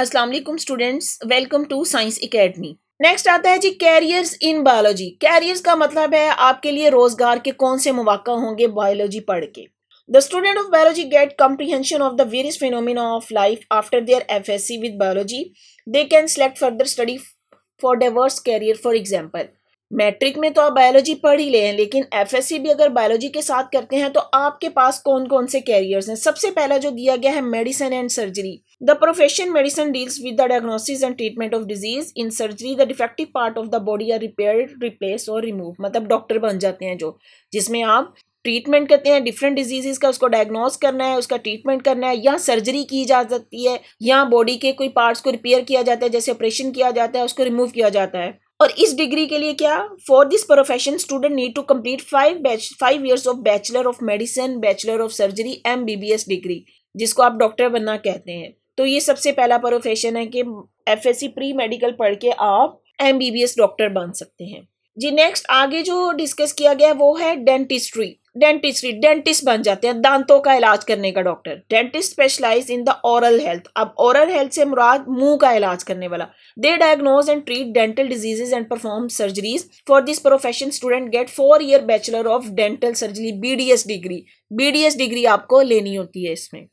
अस्सलाम वालेकुम students, welcome to Science Academy. Next आता है जी कैरियर्स इन बायोलॉजी। कैरियर्स का मतलब है आपके लिए रोजगार के कौन से मौका होंगे बायोलॉजी पढ़ के। The student of biology get comprehension of the various phenomena of life after their FSC with biology. They can select further study for diverse career. For example, matric में तो आप बायोलॉजी पढ़ ही ले हैं, लेकिन एफएससी भी अगर बायोलॉजी के साथ करते हैं तो आपके पास कौन कौन से कैरियर्स हैं। सबसे पहला जो दिया गया है medicine and surgery. The profession medicine deals with the diagnosis and treatment of disease. In surgery the defective part of the body are repaired, replace और रिमूव। मतलब डॉक्टर बन जाते हैं जो, जिसमें आप ट्रीटमेंट करते हैं डिफरेंट डिजीजेस का, उसको डायग्नोस करना है, उसका ट्रीटमेंट करना है, या सर्जरी की जा सकती है, या बॉडी के कोई पार्ट्स को रिपेयर किया जाता है, जैसे ऑपरेशन किया जाता है, उसको रिमूव किया जाता है। और इस डिग्री के लिए क्या, for this profession student need to complete 5 years of bachelor of medicine, bachelor of surgery, MBBS degree, जिसको आप डॉक्टर बनना कहते हैं। तो ये सबसे पहला प्रोफेशन है कि एफएससी प्री मेडिकल पढ़ के आप MBBS डॉक्टर बन सकते हैं जी। नेक्स्ट आगे जो डिस्कस किया गया वो है डेंटिस्ट्री। डेंटिस्ट बन जाते हैं, दांतों का इलाज करने का doctor. Dentist specialise in the oral health. अब ओरल हेल्थ से मुराद मुंह का इलाज करने वाला। They diagnose and treat dental diseases and perform surgeries. For this profession student get 4 year bachelor of dental surgery, BDS degree. BDS degree आपको लेनी होती है इसमें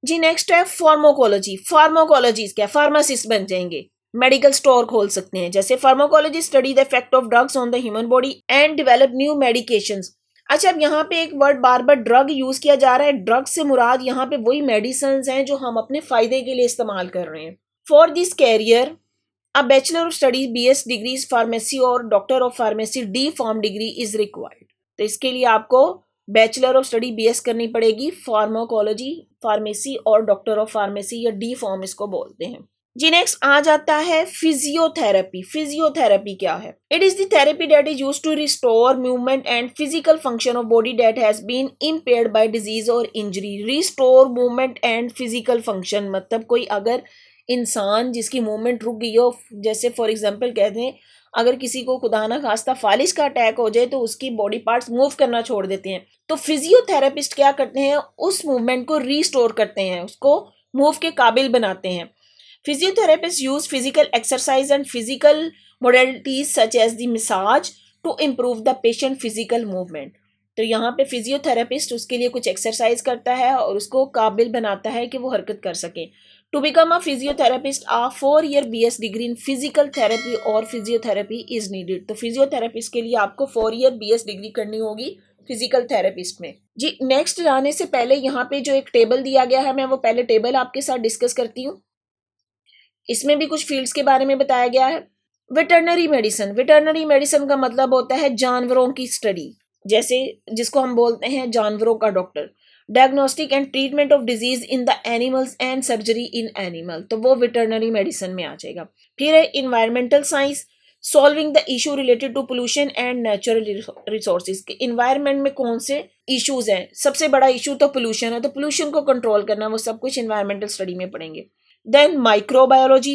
जी। नेक्स्ट है फार्माकोलॉजी। फार्माकोलॉजी क्या, फार्मासिस्ट बन जाएंगे, मेडिकल स्टोर खोल सकते हैं। जैसे pharmacology study the effect of drugs on the human body and develop new medications. अच्छा, अब यहाँ पे एक वर्ड बार बार ड्रग यूज किया जा रहा है। ड्रग से मुराद यहाँ पे वही मेडिसिन हैं जो हम अपने फायदे के लिए इस्तेमाल कर रहे हैं। For this career a bachelor of studies BS degrees pharmacy और doctor of pharmacy D.Pharm degree is required. तो इसके लिए आपको बैचलर ऑफ स्टडी BS करनी पड़ेगी, फार्माकोलॉजी, फार्मेसी और डॉक्टर ऑफ फार्मेसी, या D.Pharm इसको बोलते हैं जी। नेक्स्ट आ जाता है फिजियोथेरेपी। फिजियोथेरेपी क्या है? It is the therapy that is used to restore movement and physical function of body that has been impaired by disease और injury. Restore movement and physical function मतलब कोई अगर इंसान जिसकी मूवमेंट रुक गई हो, जैसे फॉर एग्जांपल कहते हैं अगर किसी को खुदा ना खास्ता फालिज का अटैक हो जाए तो उसकी बॉडी पार्ट्स मूव करना छोड़ देते हैं। तो फिजियोथेरेपिस्ट क्या करते हैं, उस मूवमेंट को रिस्टोर करते हैं, उसको मूव के काबिल बनाते हैं। Physiotherapists use physical exercise and physical modalities such as the massage to improve the patient physical movement. तो यहाँ पे फिजियोथेरेपिस्ट उसके लिए कुछ एक्सरसाइज करता है और उसको काबिल बनाता है कि वो हरकत कर सके। To become a physiotherapist a 4 year BS degree in physical therapy और फिजियोथेरेपी इज नीडेड। तो फिजियोथेरेपिस्ट के लिए आपको 4 year BS डिग्री करनी होगी फिजिकल थेरेपिस्ट में जी। नेक्स्ट जाने से पहले यहाँ पे जो एक टेबल दिया गया है, मैं वो पहले टेबल आपके साथ डिस्कस करती हूँ। इसमें भी कुछ फील्ड्स के बारे में बताया गया है। Veterinary medicine. वेटरनरी मेडिसिन का मतलब होता है जानवरों की स्टडी, जैसे जिसको हम बोलते हैं जानवरों का doctor. Diagnostic and treatment of disease in the animals and surgery in animal, तो वो वेटरनरी मेडिसिन में आ जाएगा। फिर है environmental science, solving the issue related to pollution and natural resources. के इन्वायरमेंट में कौन से इश्यूज हैं, सबसे बड़ा इशू तो पोल्यूशन है, तो पोल्यूशन को कंट्रोल करना, वो सब कुछ इन्वायरमेंटल स्टडी में पढ़ेंगे। Then microbiology.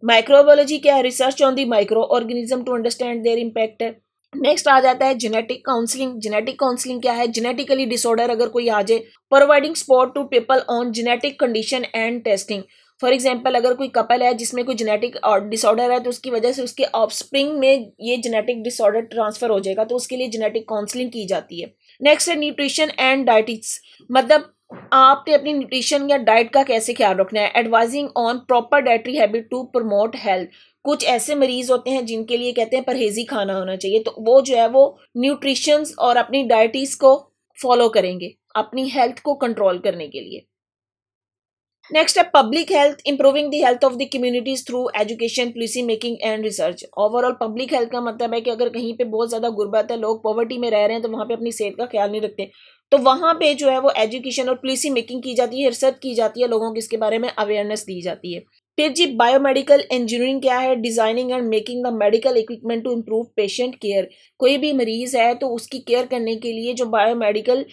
माइक्रोबायोलॉजी क्या है, research on the microorganism to understand their impact है। नेक्स्ट आ जाता है जेनेटिक काउंसलिंग। जेनेटिक काउंसलिंग क्या है, जेनेटिकली डिसऑर्डर अगर कोई आ जाए, providing support to people on genetic condition and testing. For example, अगर कोई कपल है जिसमें कोई जेनेटिक डिसऑर्डर है तो उसकी वजह से उसके ऑफस्प्रिंग में ये जेनेटिक डिसऑर्डर ट्रांसफर हो जाएगा, तो उसके लिए जेनेटिक काउंसलिंग की जाती है। नेक्स्ट है न्यूट्रिशन एंड डाइटिक्स, मतलब आपने अपनी न्यूट्रिशन या डाइट का कैसे ख्याल रखना है। Advising on proper dietary habit to promote health. कुछ ऐसे मरीज होते हैं जिनके लिए कहते हैं परहेजी खाना होना चाहिए, तो वो जो है वो न्यूट्रिशन और अपनी डाइटिस को फॉलो करेंगे अपनी हेल्थ को कंट्रोल करने के लिए। नेक्स्ट है public health, improving the health of the communities through education, policy making and research. Overall public health का मतलब है कि अगर कहीं पे बहुत ज़्यादा गुर्बत है, लोग पॉवर्टी में रह रहे हैं, तो वहाँ पे अपनी सेहत का ख्याल नहीं रखते, तो वहाँ पे जो है वो एजुकेशन और पॉलिसी मेकिंग की जाती है, रिसर्च की जाती है, लोगों को इसके बारे में अवेयरनेस दी जाती है। फिर जी बायोमेडिकल इंजीनियरिंग क्या है, designing and making the medical equipment to improve patient care. कोई भी मरीज है तो उसकी केयर करने के लिए जो बायोमेडिकल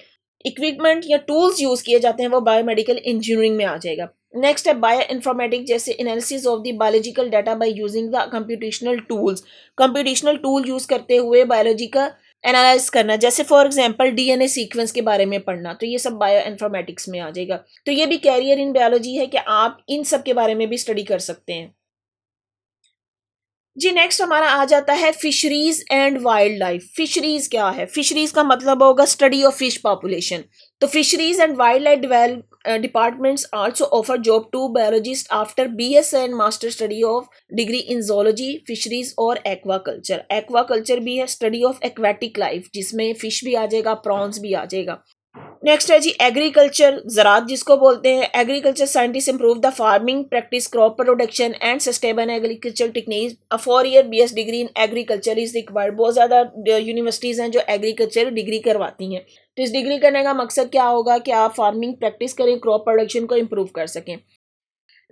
इक्विपमेंट या टूल्स यूज किए जाते हैं वो बायोमेडिकल इंजीनियरिंग में आ जाएगा। नेक्स्ट है बायो इन्फॉर्मेटिक्स, जैसे analysis of the biological data by using the computational tools. Computational tool use करते हुए बायोलॉजी का एनालाइज करना, जैसे फॉर एग्जांपल डीएनए सीक्वेंस के बारे में पढ़ना, तो ये सब बायो इन्फॉर्मेटिक्स में आ जाएगा। तो ये भी कैरियर इन बायोलॉजी है कि आप इन सब के बारे में भी स्टडी कर सकते हैं। जी नेक्स्ट हमारा आ जाता है fisheries and wild life. Fisheries क्या है? फिशरीज का मतलब होगा स्टडी ऑफ फिश पॉपुलेशन। तो fisheries and wild life departments also offer job to biologists after BS and master study of degree in zoology, fisheries और aquaculture। aquaculture भी है study of aquatic life, जिसमें fish भी आ जाएगा, prawns भी आ जाएगा। Next है जी एग्रीकल्चर, ज़राअत जिसको बोलते हैं। Agriculture scientist improve the farming practice, crop production and sustainable agriculture techniques. A 4-year BS degree in agriculture is required. बहुत ज़्यादा यूनिवर्सिटीज़ हैं जो एग्रीकल्चर डिग्री करवाती हैं। तो इस डिग्री करने का मकसद क्या होगा कि आप फार्मिंग प्रैक्टिस करें, क्रॉप प्रोडक्शन को इम्प्रूव कर सकें।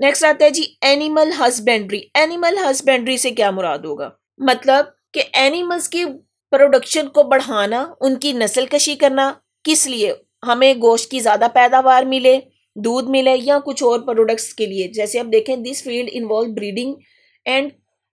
नेक्स्ट आता है जी एनिमल हस्बेंड्री। एनिमल हस्बेंड्री से क्या मुराद होगा? मतलब कि एनिमल्स की प्रोडक्शन को बढ़ाना, उनकी नस्ल कशी करना। किस लिए? हमें गोश्त की ज़्यादा पैदावार मिले, दूध मिले, या कुछ और प्रोडक्ट्स के लिए। जैसे अब देखें, this field involve breeding and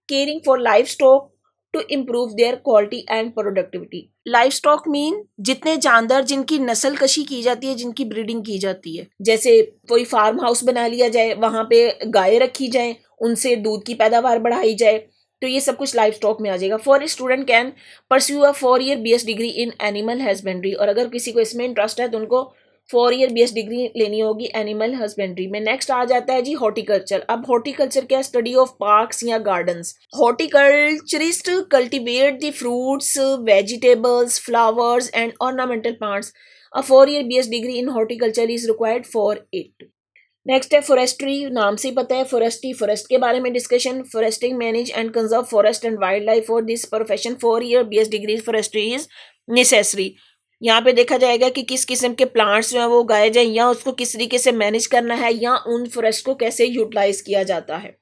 caring for livestock to improve their quality and productivity. Livestock mean जितने जानवर जिनकी नस्ल कशी की जाती है, जिनकी ब्रीडिंग की जाती है। जैसे कोई फार्म हाउस बना लिया जाए, वहाँ पे गाय रखी जाए, उनसे दूध की पैदावार बढ़ाई जाए, तो ये सब कुछ लाइफ स्टॉक में आ जाएगा। For a student can pursue a 4-year BS degree in animal husbandry. और अगर किसी को इसमें इंटरेस्ट है तो उनको 4-year BS डिग्री लेनी होगी एनिमल हस्बेंड्री में। नेक्स्ट आ जाता है जी हॉर्टिकल्चर। अब हॉर्टिकल्चर क्या? स्टडी ऑफ पार्क्स या gardens. Horticulturist cultivate the fruits, vegetables, flowers and ornamental plants. A 4-year BS degree in horticulture is required for it. Next है फॉरेस्ट्री। नाम से ही पता है फॉरेस्ट्री, फॉरेस्ट के बारे में discussion. Foresting manage and conserve forest and wild life. For this profession 4-year BS degree forestry is necessary. यहाँ पे देखा जाएगा कि किस किस्म के प्लांट्स जो हैं वो उगाए जाए, या उसको किस तरीके से मैनेज करना है, या उन फॉरेस्ट को कैसे यूटिलाइज किया जाता है।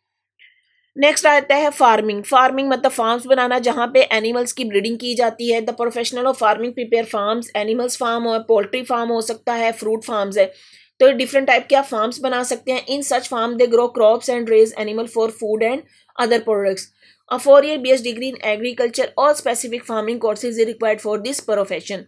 नेक्स्ट आता है फार्मिंग। फार्मिंग मतलब फार्म्स बनाना जहाँ पे एनिमल्स की ब्रीडिंग की जाती है। The professional of farming prepare farms. Animals farm हो, पोल्ट्री फार्म हो सकता है, फ्रूट फार्म्स है, तो डिफरेंट टाइप के आप फार्म्स बना सकते हैं। In such farm they grow crops and raise animal for food and other products. A 4-year BS degree in agriculture और specific farming courses is required for this profession.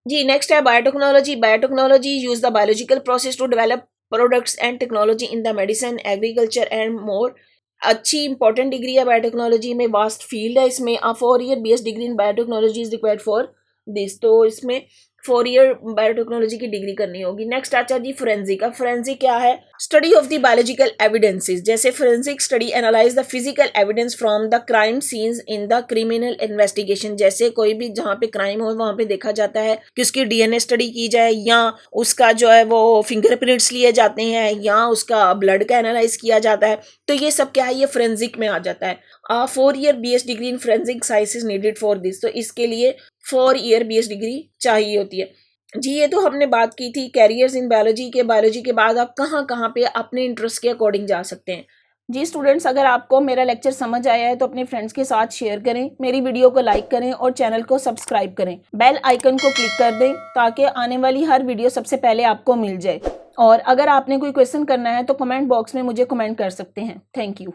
जी next है biotechnology. Biotechnology use the biological process to develop products and technology in the medicine, agriculture and more. अच्छी important degree है biotechnology में, vast field है इसमें। A 4-year BS degree in biotechnology is required for this. तो इसमें 4-year biotechnology की degree करनी होगी। नेक्स्ट आता है जी फोरेंसिक। अब फोरेंसिक क्या है? Study of the biological evidences. जैसे forensic study analyse the physical evidence from the crime scenes in the criminal investigation. जैसे कोई भी जहाँ पे क्राइम हो वहाँ पे देखा जाता है कि उसकी डीएनए स्टडी की जाए, या उसका जो है वो फिंगरप्रिंट्स लिए जाते हैं, या उसका ब्लड का एनालाइज किया जाता है। तो ये सब क्या है? ये फोरेंसिक में आ जाता है। 4-year BS degree in forensic science is needed for this. तो इसके लिए 4-year BS डिग्री चाहिए होती है। जी ये तो हमने बात की थी कैरियर्स इन बायोलॉजी के। बायोलॉजी के बाद आप कहाँ कहाँ पे अपने इंटरेस्ट के अकॉर्डिंग जा सकते हैं। जी स्टूडेंट्स, अगर आपको मेरा लेक्चर समझ आया है तो अपने फ्रेंड्स के साथ शेयर करें, मेरी वीडियो को लाइक करें और चैनल को सब्सक्राइब करें। बेल आइकन को क्लिक कर दें ताकि आने वाली हर वीडियो सबसे पहले आपको मिल जाए। और अगर आपने कोई क्वेश्चन करना है तो कमेंट बॉक्स में मुझे कमेंट कर सकते हैं। Thank you.